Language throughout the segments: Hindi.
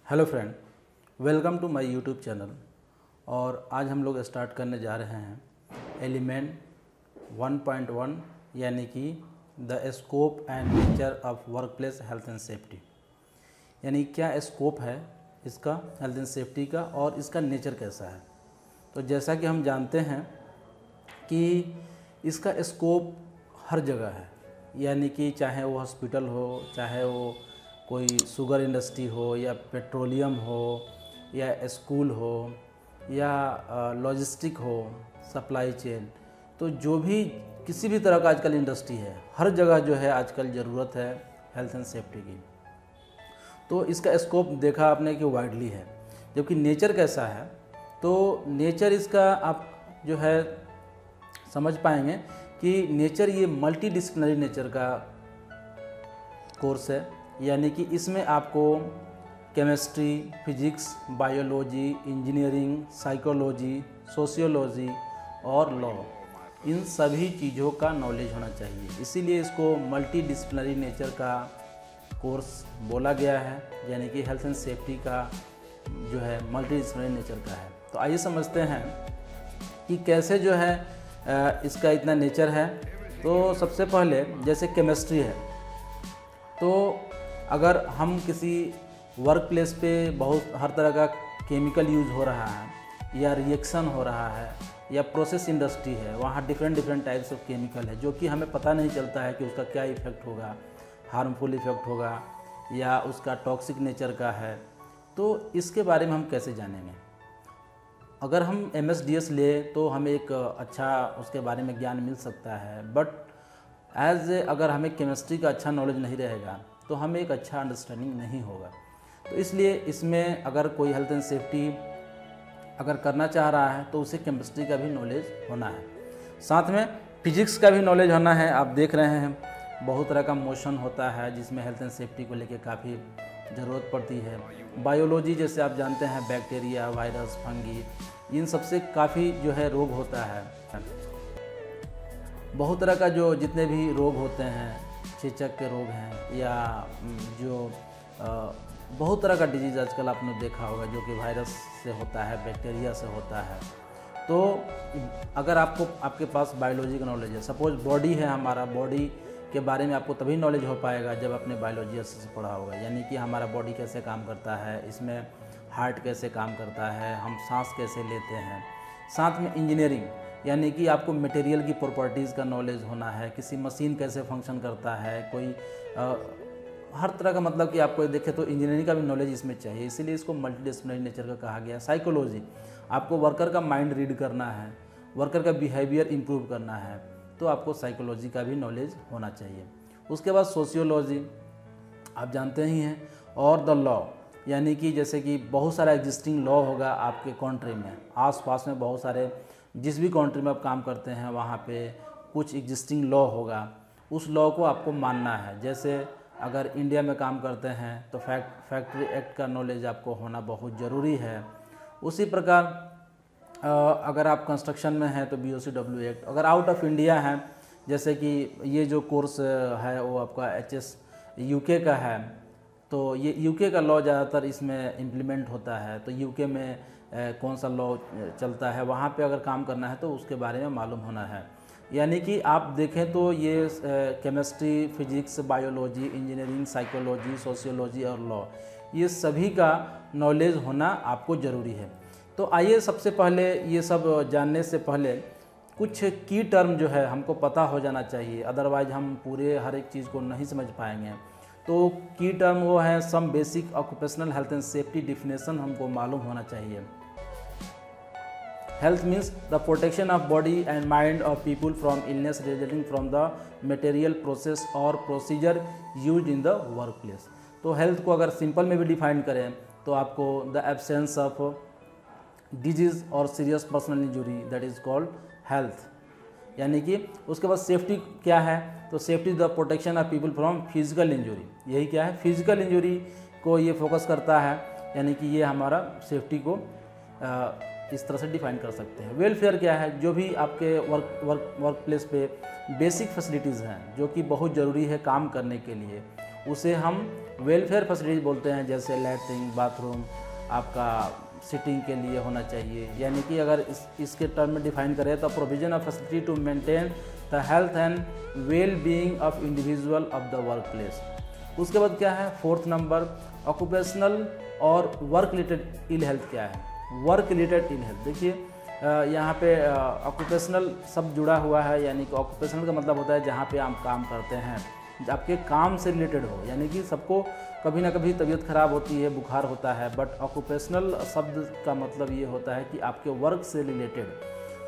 Hello friend, welcome to my YouTube channel. और आज हम लोग स्टार्ट करने जा रहे हैं एलिमेंट 1.1 यानी कि the scope and nature of workplace health and safety. यानी क्या स्कोप है इसका हेल्थ एंड सेफ्टी का और इसका नेचर कैसा है। तो जैसा कि हम जानते हैं कि इसका स्कोप हर जगह है, यानी कि चाहे वो हॉस्पिटल हो, चाहे वो कोई शुगर इंडस्ट्री हो या पेट्रोलियम हो या स्कूल हो या लॉजिस्टिक हो, सप्लाई चेन, तो जो भी किसी भी तरह का आजकल इंडस्ट्री है, हर जगह जो है आजकल ज़रूरत है हेल्थ एंड सेफ्टी की। तो इसका स्कोप देखा आपने कि वाइडली है। जबकि नेचर कैसा है, तो नेचर इसका आप जो है समझ पाएंगे कि नेचर ये मल्टी डिसिप्लिनरी नेचर का कोर्स है। यानी कि इसमें आपको chemistry, physics, biology, engineering, psychology, sociology और लॉ, इन सभी चीज़ों का नॉलेज होना चाहिए। इसीलिए इसको मल्टी डिसिप्लिनरी नेचर का कोर्स बोला गया है, यानी कि हेल्थ एंड सेफ्टी का जो है मल्टी डिसिप्लिनरी नेचर का है। तो आइए समझते हैं कि कैसे जो है इसका इतना नेचर है। तो सबसे पहले जैसे केमिस्ट्री है, तो अगर हम किसी वर्क प्लेस पे बहुत हर तरह का केमिकल यूज़ हो रहा है या रिएक्शन हो रहा है या प्रोसेस इंडस्ट्री है, वहाँ डिफरेंट टाइप्स ऑफ केमिकल है जो कि हमें पता नहीं चलता है कि उसका क्या इफ़ेक्ट होगा, हार्मफुल इफ़ेक्ट होगा या उसका टॉक्सिक नेचर का है। तो इसके बारे में हम कैसे जानेंगे। अगर हम MSDS ले तो हमें एक अच्छा उसके बारे में ज्ञान मिल सकता है, बट अगर हमें केमिस्ट्री का अच्छा नॉलेज नहीं रहेगा तो हमें एक अच्छा अंडरस्टैंडिंग नहीं होगा। तो इसलिए इसमें अगर कोई हेल्थ एंड सेफ्टी अगर करना चाह रहा है तो उसे केमिस्ट्री का भी नॉलेज होना है, साथ में फिजिक्स का भी नॉलेज होना है। आप देख रहे हैं बहुत तरह का मोशन होता है जिसमें हेल्थ एंड सेफ्टी को लेकर काफ़ी ज़रूरत पड़ती है। बायोलॉजी जैसे आप जानते हैं बैक्टीरिया, वायरस, फंगी, इन सबसे काफ़ी जो है रोग होता है। बहुत तरह का जो जितने भी रोग होते हैं, चेचक के रोग हैं या जो बहुत तरह का डिजीज़ आजकल आपने देखा होगा जो कि वायरस से होता है, बैक्टीरिया से होता है। तो अगर आपके पास बायोलॉजी का नॉलेज है, सपोज बॉडी है हमारा, बॉडी के बारे में आपको तभी नॉलेज हो पाएगा जब आपने बायोलॉजी से पढ़ा होगा। यानी कि हमारा बॉडी कैसे काम करता है, इसमें हार्ट कैसे काम करता है, हम सांस कैसे लेते हैं। साथ में इंजीनियरिंग, यानी कि आपको मटेरियल की प्रॉपर्टीज़ का नॉलेज होना है, किसी मशीन कैसे फंक्शन करता है, कोई हर तरह का, मतलब कि आपको देखें तो इंजीनियरिंग का भी नॉलेज इसमें चाहिए। इसीलिए इसको मल्टीडिसिप्लिनरी नेचर का कहा गया। साइकोलॉजी, आपको वर्कर का माइंड रीड करना है, वर्कर का बिहेवियर इम्प्रूव करना है, तो आपको साइकोलॉजी का भी नॉलेज होना चाहिए। उसके बाद सोशियोलॉजी आप जानते ही हैं, और द लॉ, यानी कि जैसे कि बहुत सारा एग्जिस्टिंग लॉ होगा आपके कंट्री में, आसपास में बहुत सारे, जिस भी कंट्री में आप काम करते हैं वहाँ पे कुछ एग्जिस्टिंग लॉ होगा, उस लॉ को आपको मानना है। जैसे अगर इंडिया में काम करते हैं तो फैक्ट्री एक्ट का नॉलेज आपको होना बहुत ज़रूरी है। उसी प्रकार अगर आप कंस्ट्रक्शन में हैं तो BOCW एक्ट। अगर आउट ऑफ इंडिया है, जैसे कि ये जो कोर्स है वो आपका HS UK का है, तो ये UK का लॉ ज़्यादातर इसमें इम्प्लीमेंट होता है। तो UK में कौन सा लॉ चलता है, वहाँ पे अगर काम करना है तो उसके बारे में मालूम होना है। यानी कि आप देखें तो ये chemistry, physics, biology, engineering, psychology, sociology और लॉ, ये सभी का नॉलेज होना आपको ज़रूरी है। तो आइए सबसे पहले ये सब जानने से पहले कुछ की टर्म जो है हमको पता हो जाना चाहिए, अदरवाइज हम पूरे हर एक चीज़ को नहीं समझ पाएंगे। तो की टर्म वो है some basic occupational health and safety definition हमको मालूम होना चाहिए। Health means the protection of body and mind of people from illness resulting from the material process और procedure used in the work place. तो हेल्थ को अगर सिंपल में भी डिफाइन करें तो आपको द एब्सेंस ऑफ डिजीज़ और serious personal injury, that is called health. यानी कि उसके बाद सेफ्टी क्या है, तो safety the protection of people from physical injury. यही क्या है, फिजिकल इंजरी को ये फोकस करता है। यानी कि ये हमारा सेफ्टी को इस तरह से डिफाइन कर सकते हैं। वेलफेयर क्या है, जो भी आपके वर्क प्लेस पे बेसिक फैसिलिटीज़ हैं जो कि बहुत ज़रूरी है काम करने के लिए, उसे हम वेलफेयर फैसिलिटीज बोलते हैं, जैसे लैट्रिन, बाथरूम आपका सिटिंग के लिए होना चाहिए। यानी कि अगर इसके टर्म में डिफाइन करें तो provision of facility to maintain the health and well being of individual of the work place. उसके बाद क्या है, फोर्थ नंबर, ऑक्यूपेशनल और वर्क रिलेटेड इल हेल्थ क्या है। वर्क रिलेटेड इल हेल्थ, देखिए यहाँ पे ऑक्यूपेशनल सब जुड़ा हुआ है, यानी कि ऑक्यूपेशनल का मतलब होता है जहाँ पे आप काम करते हैं, आपके काम से रिलेटेड हो। यानी कि सबको कभी ना कभी तबीयत खराब होती है, बुखार होता है, बट ऑक्यूपेशनल शब्द का मतलब ये होता है कि आपके वर्क से रिलेटेड।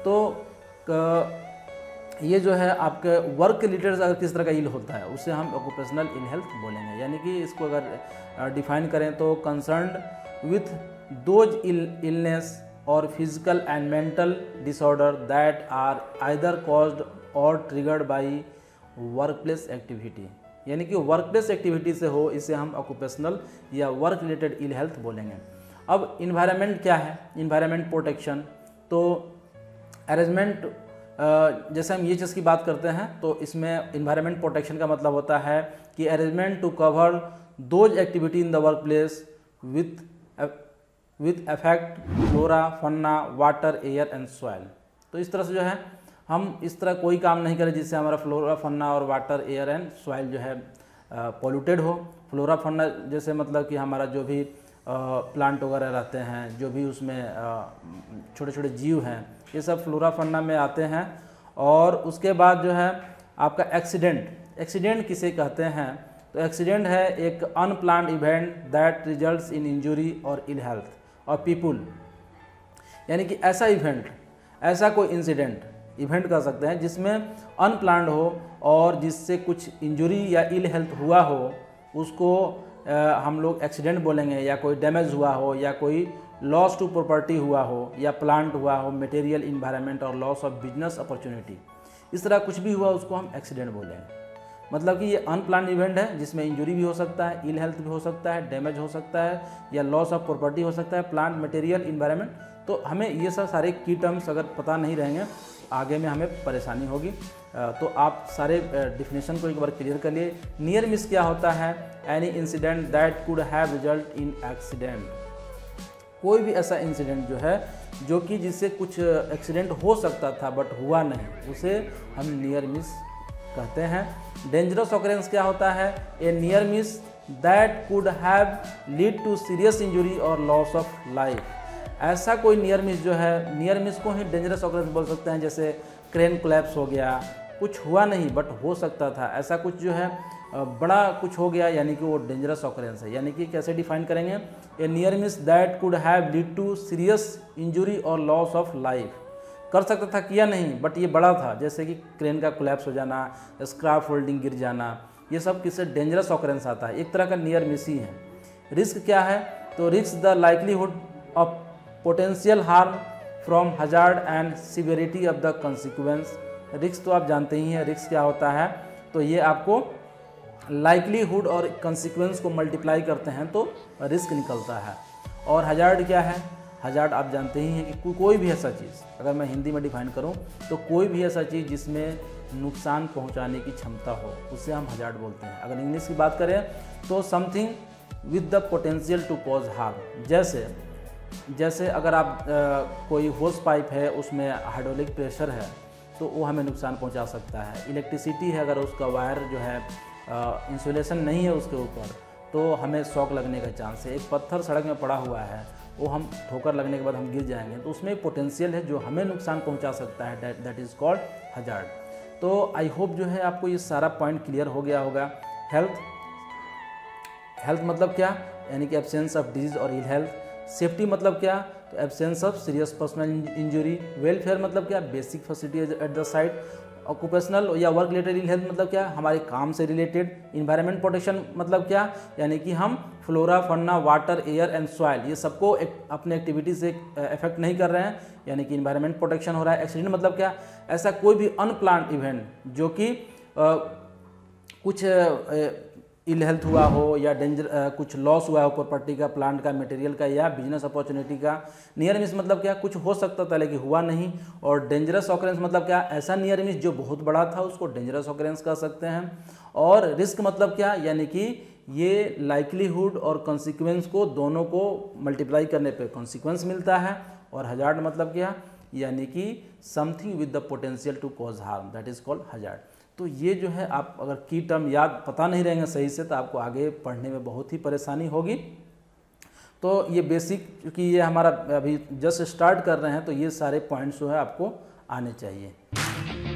तो ये जो है आपके वर्क रिलेटेड अगर किस तरह का इल होता है उसे हम ऑक्यूपेशनल इल हेल्थ बोलेंगे। यानी कि इसको अगर डिफाइन करें तो कंसर्न्ड विथ दोज इलनेस और physical and mental disorder that are either caused और triggered by work place activity. यानी कि वर्क प्लेस एक्टिविटी से हो, इसे हम ऑक्यूपेशनल या वर्क रिलेटेड इल हेल्थ बोलेंगे। अब इन्वायरमेंट क्या है, इन्वायरमेंट प्रोटेक्शन। तो अरेंजमेंट, जैसे हम ये चीज़ की बात करते हैं तो इसमें इन्वायरमेंट प्रोटेक्शन का मतलब होता है कि arrangement to cover those activity in the work place with affect flora, fauna, water, air and soil. तो इस तरह से जो है हम इस तरह कोई काम नहीं करें जिससे हमारा फ्लोरा, फन्ना और वाटर, एयर एंड सॉइल जो है पॉल्यूटेड हो। फ्लोरा फन्ना जैसे मतलब कि हमारा जो भी प्लांट वगैरह रहते हैं, जो भी उसमें छोटे छोटे जीव हैं, ये सब फ्लोरा फन्ना में आते हैं। और उसके बाद जो है आपका एक्सीडेंट किसे कहते हैं, तो एक्सीडेंट है एक unplanned event that results in injury और इल हेल्थ और पीपुल। यानी कि ऐसा इवेंट, ऐसा कोई इवेंट कर सकते हैं जिसमें अनप्लान्ड हो और जिससे कुछ इंजरी या इल हेल्थ हुआ हो, उसको हम लोग एक्सीडेंट बोलेंगे। या कोई डैमेज हुआ हो, या कोई लॉस टू प्रॉपर्टी हुआ हो, या प्लांट हुआ हो, मटेरियल, इन्वायरमेंट और लॉस ऑफ बिजनेस अपॉर्चुनिटी, इस तरह कुछ भी हुआ उसको हम एक्सीडेंट बोलेंगे। मतलब कि ये अनप्लान्ड इवेंट है जिसमें इंजरी भी हो सकता है, इल हेल्थ भी हो सकता है, डैमेज हो सकता है, या लॉस ऑफ प्रॉपर्टी हो सकता है, प्लांट, मटेरियल, इन्वायरमेंट। तो हमें ये सब सारे की टर्म्स अगर पता नहीं रहेंगे आगे में हमें परेशानी होगी। तो आप सारे डिफिनेशन को एक बार क्लियर कर लिए। नियर मिस क्या होता है, any incident that could have result in accident. कोई भी ऐसा इंसिडेंट जो है जो कि जिससे कुछ एक्सीडेंट हो सकता था बट हुआ नहीं, उसे हम नियर मिस कहते हैं। डेंजरस ऑकरेंस क्या होता है, a near miss that could have lead to serious injury और लॉस ऑफ लाइफ। ऐसा कोई नियर मिस जो है, नियर मिस को ही डेंजरस ऑकरेंस बोल सकते हैं। जैसे क्रेन कोलैप्स हो गया, कुछ हुआ नहीं बट हो सकता था, ऐसा कुछ जो है बड़ा कुछ हो गया, यानी कि वो डेंजरस ऑकरेंस है। यानी कि कैसे डिफाइन करेंगे, a near miss that could have lead to serious injury और लॉस ऑफ लाइफ। कर सकता था, किया नहीं, बट ये बड़ा था, जैसे कि क्रेन का कोलैप्स हो जाना, स्क्रैप फोल्डिंग गिर जाना, ये सब किससे डेंजरस ऑकरेंस आता है, एक तरह का नियर मिस ही है। रिस्क क्या है, तो risk the likelihood of potential harm from hazard and severity of the consequence. Risk तो आप जानते ही हैं, रिस्क क्या होता है, तो ये आपको लाइकलीहुड और कंसिक्वेंस को मल्टीप्लाई करते हैं तो रिस्क निकलता है। और हजार्ड क्या है, हजार्ड आप जानते ही हैं कि कोई भी ऐसा चीज़, अगर मैं हिंदी में डिफाइन करूं तो कोई भी ऐसा चीज़ जिसमें नुकसान पहुंचाने की क्षमता हो, उसे हम हजार्ड बोलते हैं। अगर इंग्लिश की बात करें तो something with the potential to cause harm. जैसे अगर आप कोई होस पाइप है, उसमें हाइड्रोलिक प्रेशर है तो वो हमें नुकसान पहुंचा सकता है। इलेक्ट्रिसिटी है, अगर उसका वायर जो है इंसुलेशन नहीं है उसके ऊपर, तो हमें शॉक लगने का चांस है। एक पत्थर सड़क में पड़ा हुआ है, वो हम ठोकर लगने के बाद हम गिर जाएंगे, तो उसमें पोटेंशियल है जो हमें नुकसान पहुंचा सकता है, दैट इज़ कॉल्ड हजार्ड। तो आई होप जो है आपको ये सारा पॉइंट क्लियर हो गया होगा। हेल्थ मतलब क्या, यानी कि एब्सेंस ऑफ डिजीज और इल हेल्थ। सेफ्टी मतलब क्या, तो absence of serious personal injury. Welfare मतलब क्या, basic facility at the site. Occupational या वर्क रिलेटेड इल हेल्थ मतलब क्या, हमारे काम से रिलेटेड। इन्वायरमेंट प्रोटेक्शन मतलब क्या, यानी कि हम flora, fauna, water, air and soil, ये सबको अपने एक्टिविटी से इफेक्ट नहीं कर रहे हैं, यानी कि इन्वायरमेंट प्रोटेक्शन हो रहा है। एक्सीडेंट मतलब क्या, ऐसा कोई भी अनप्लान्ड इवेंट जो कि कुछ इल हेल्थ हुआ हो या कुछ लॉस हुआ हो प्रॉपर्टी का, प्लांट का, मटेरियल का या बिजनेस अपॉर्चुनिटी का। नियर मिस मतलब क्या, कुछ हो सकता था लेकिन हुआ नहीं। और डेंजरस ऑकरेंस मतलब क्या, ऐसा नियर मिस जो बहुत बड़ा था उसको डेंजरस ऑकरेंस कह सकते हैं। और रिस्क मतलब क्या, यानी कि ये लाइकलीहुड और कॉन्सिक्वेंस को दोनों को मल्टीप्लाई करने पे कॉन्सिक्वेंस मिलता है। और हजार्ड मतलब क्या, यानी कि something with the potential to cause harm, that is called hazard. तो ये जो है, आप अगर की टर्म याद पता नहीं रहेंगे सही से तो आपको आगे पढ़ने में बहुत ही परेशानी होगी। तो ये बेसिक, क्योंकि ये हमारा अभी जस्ट स्टार्ट कर रहे हैं तो ये सारे पॉइंट्स जो है आपको आने चाहिए।